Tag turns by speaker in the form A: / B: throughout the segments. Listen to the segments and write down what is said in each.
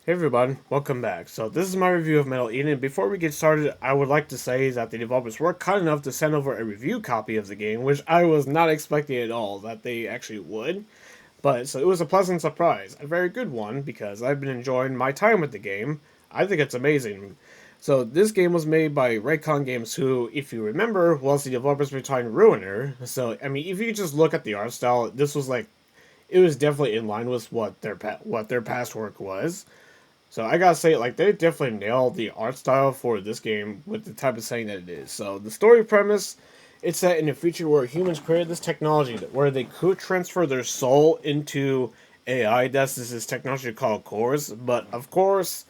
A: Hey everyone, welcome back. So this is my review of Metal Eden. Before we get started, I would like to say that the developers were kind enough to send over a review copy of the game, which I was not expecting at all that they actually would. But so it was a pleasant surprise, a very good one because I've been enjoying my time with the game. I think it's amazing. So this game was made by Raycon Games, who, if you remember, was the developers behind Ruiner. So I mean, if you just look at the art style, this was like it was definitely in line with what their past work was. So I gotta say, like, they definitely nailed the art style for this game with the type of setting that it is. So the story premise, it's set in a future where humans created this technology where they could transfer their soul into AI. That's this technology called cores. But of course,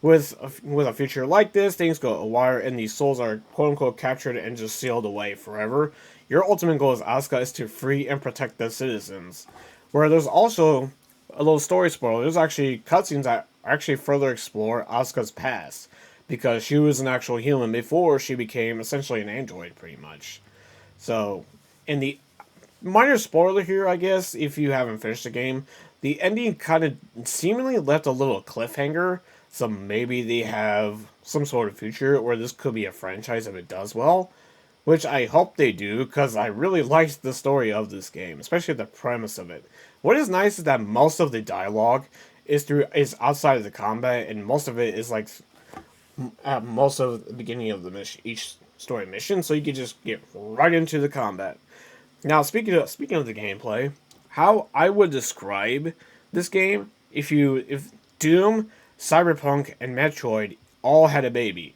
A: with a future like this, things go awry and these souls are quote unquote captured and just sealed away forever. Your ultimate goal as Asuka is to free and protect the citizens. Where there's also a little story spoiler. There's actually cutscenes that actually further explore Asuka's past because she was an actual human before she became essentially an android, pretty much. So, in the minor spoiler here, I guess, if you haven't finished the game, the ending kind of seemingly left a little cliffhanger. So maybe they have some sort of future where this could be a franchise if it does well, which I hope they do because I really liked the story of this game, especially the premise of it. What is nice is that most of the dialogue is outside of the combat, and most of it is like at most of the beginning of the mission, each story mission, so you can just get right into the combat. Now, speaking of the gameplay, how I would describe this game if Doom, Cyberpunk, and Metroid all had a baby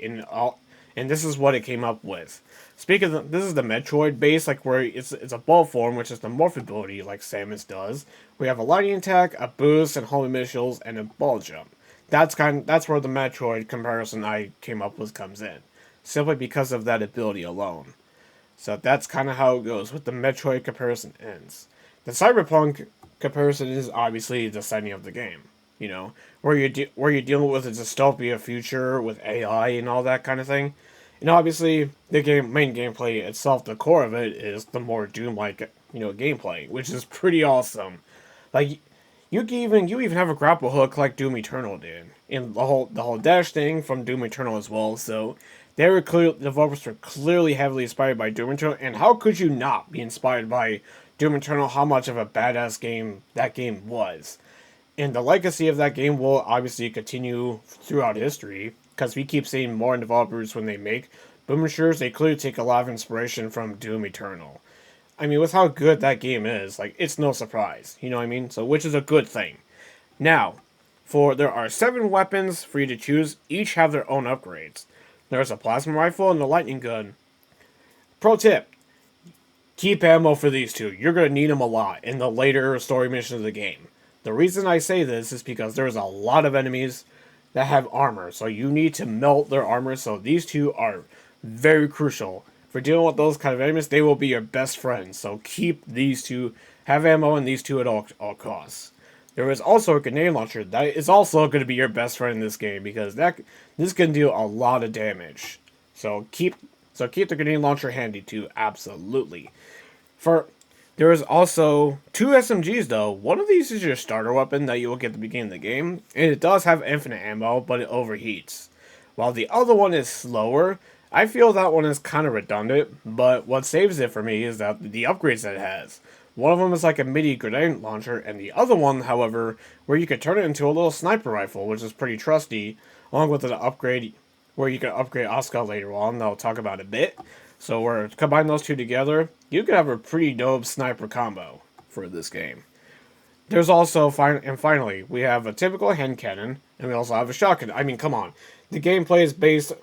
A: and this is what it came up with. Speaking of this is the Metroid base, like where it's a ball form, which is the morph ability, like Samus does. We have a lightning attack, a boost, and homing missiles, and a ball jump. That's where the Metroid comparison I came up with comes in, simply because of that ability alone. So that's kind of how it goes with the Metroid comparison ends. The Cyberpunk comparison is obviously the setting of the game. You know, where you're dealing with a dystopia future with AI and all that kind of thing. And obviously, the main gameplay itself, the core of it, is the more Doom-like, gameplay, which is pretty awesome. Like, you even have a grapple hook like Doom Eternal did, and the whole dash thing from Doom Eternal as well. So the developers were clearly heavily inspired by Doom Eternal, and how could you not be inspired by Doom Eternal? How much of a badass game that game was, and the legacy of that game will obviously continue throughout history because we keep seeing more developers when they make boom shooters. They clearly take a lot of inspiration from Doom Eternal. I mean, with how good that game is, like it's no surprise. You know what I mean? So, which is a good thing. Now, there are 7 weapons for you to choose. Each have their own upgrades. There's a plasma rifle and a lightning gun. Pro tip: keep ammo for these two. You're gonna need them a lot in the later story missions of the game. The reason I say this is because there's a lot of enemies that have armor, so you need to melt their armor. So these two are very crucial for dealing with those kind of enemies. They will be your best friends. So keep these two, have ammo in these two at all costs. There is also a grenade launcher that is also going to be your best friend in this game because this can deal a lot of damage. So keep the grenade launcher handy too. Absolutely. For there is also 2 SMGs though. One of these is your starter weapon that you will get at the beginning of the game, and it does have infinite ammo, but it overheats. While the other one is slower, I feel that one is kind of redundant, but what saves it for me is that the upgrades that it has. One of them is like a midi grenade launcher, and the other one, however, where you could turn it into a little sniper rifle, which is pretty trusty, along with an upgrade where you can upgrade Asuka later on, that I'll talk about a bit. So we're combine those two together, you could have a pretty dope sniper combo for this game. There's also finally we have a typical hand cannon, and we also have a shotgun. I mean, come on, the gameplay is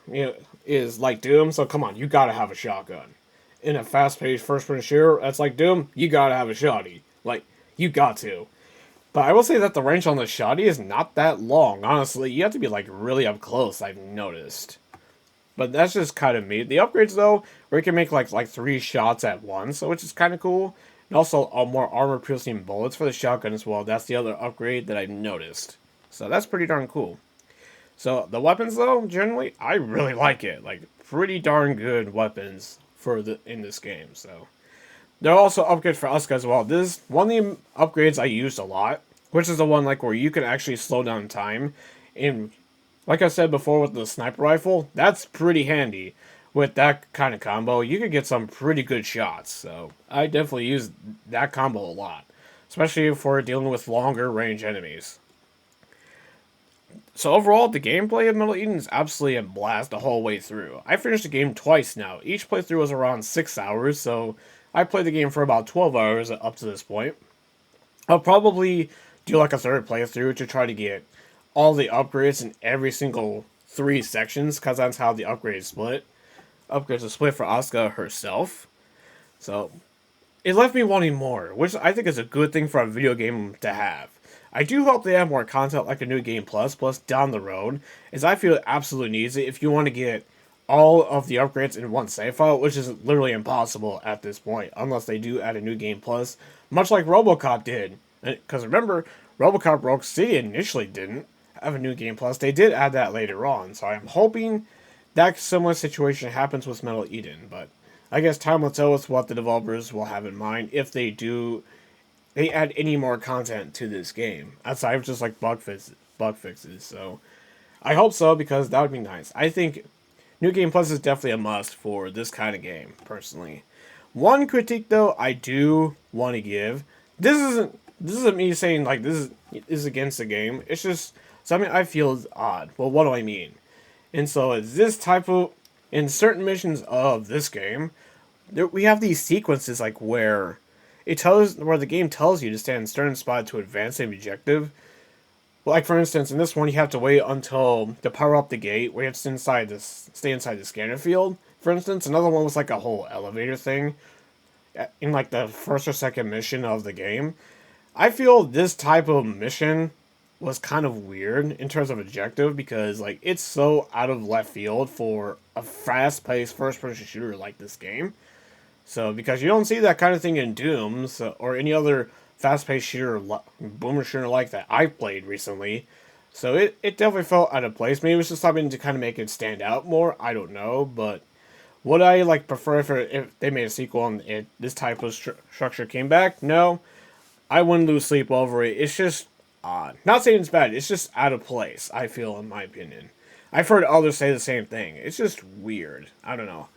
A: is like Doom, so come on, you gotta have a shotgun. In a fast-paced first-person shooter that's like Doom, you gotta have a shotty. Like you got to. But I will say that the range on the shotty is not that long. Honestly, you have to be like really up close. I've noticed. But that's just kind of me. The upgrades though, where you can make like 3 shots at once, which is kind of cool. And also more armor piercing bullets for the shotgun as well. That's the other upgrade that I've noticed. So that's pretty darn cool. So the weapons though, generally, I really like it. Like pretty darn good weapons for the in this game. So there are also upgrades for Asuka as well. This is one of the upgrades I used a lot, which is the one like where you can actually slow down time. And like I said before with the sniper rifle, that's pretty handy. With that kind of combo, you could get some pretty good shots. So I definitely use that combo a lot, especially for dealing with longer range enemies. So overall, the gameplay of Metal Eden is absolutely a blast the whole way through. I finished the game twice now. Each playthrough was around 6 hours, so I played the game for about 12 hours up to this point. I'll probably do like a third playthrough to try to get all the upgrades in every single 3 sections, because that's how the upgrades split. Upgrades are split for Asuka herself. So it left me wanting more, which I think is a good thing for a video game to have. I do hope they have more content like a New Game Plus down the road, as I feel it absolutely needs it if you want to get all of the upgrades in one save file, which is literally impossible at this point, unless they do add a New Game Plus, much like RoboCop did. Because remember, RoboCop Rogue City initially didn't have a New Game Plus. They did add that later on, so I'm hoping that similar situation happens with Metal Eden, but I guess time will tell us what the developers will have in mind if they add any more content to this game outside of just like bug fixes. So I hope so, because that would be nice. I think New Game Plus is definitely a must for this kind of game, personally. One critique though I do want to give. This isn't me saying like this is against the game. It's just something I feel is odd. Well, what do I mean? And so it's this type of in certain missions of this game, we have these sequences like where the game tells you to stand in a certain spot to advance an objective. Like for instance, in this one you have to wait until to power up the gate, where you have to stay inside the scanner field. For instance, another one was like a whole elevator thing in like the first or second mission of the game. I feel this type of mission was kind of weird in terms of objective, because like it's so out of left field for a fast-paced first-person shooter like this game. So because you don't see that kind of thing in Doom or any other fast-paced shooter, boomer shooter like that I've played recently. So it definitely felt out of place. Maybe it was just something to kind of make it stand out more. I don't know, but would I like prefer if they made a sequel and this type of structure came back? No, I wouldn't lose sleep over it. It's just odd. Not saying it's bad. It's just out of place, I feel, in my opinion. I've heard others say the same thing. It's just weird. I don't know.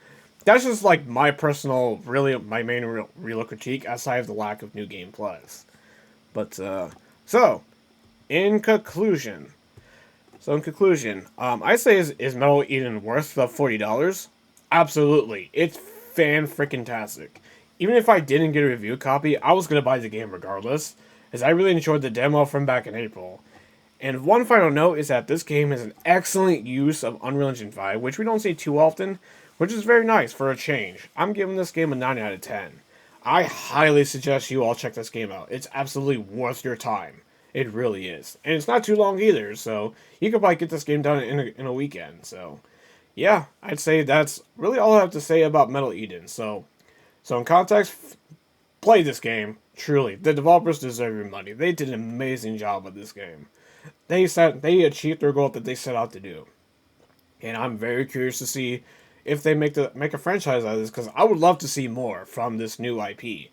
A: That's just like my personal, really, my main real critique, aside of the lack of New Game Plus. But, so, in conclusion. I say is Metal Eden worth the $40? Absolutely. It's fan-freaking-tastic. Even if I didn't get a review copy, I was going to buy the game regardless, as I really enjoyed the demo from back in April. And one final note is that this game is an excellent use of Unreal Engine 5, which we don't see too often, which is very nice for a change. I'm giving this game a 9 out of 10. I highly suggest you all check this game out. It's absolutely worth your time. It really is. And it's not too long either, so you could probably get this game done in a weekend. So, yeah, I'd say that's really all I have to say about Metal Eden. So in context, play this game. Truly, the developers deserve your money. They did an amazing job with this game. They achieved their goal that they set out to do. And I'm very curious to see if they make a franchise out of this, because I would love to see more from this new IP.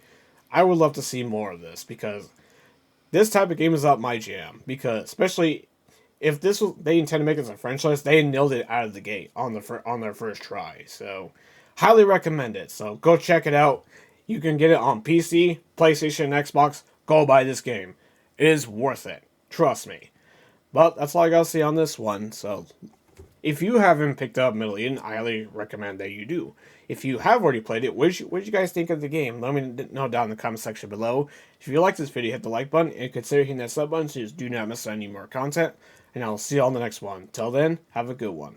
A: I would love to see more of this, because this type of game is up my jam. Because especially if they intend to make it as a franchise, they nailed it out of the gate on their first try. So highly recommend it. So go check it out. You can get it on PC, PlayStation, Xbox. Go buy this game. It is worth it. Trust me. But that's all I gotta say on this one. So if you haven't picked up Metal Eden, I highly recommend that you do. If you have already played it, what did you guys think of the game? Let me know down in the comment section below. If you like this video, hit the like button and consider hitting that sub button so you do not miss any more content. And I'll see you all in the next one. Till then, have a good one.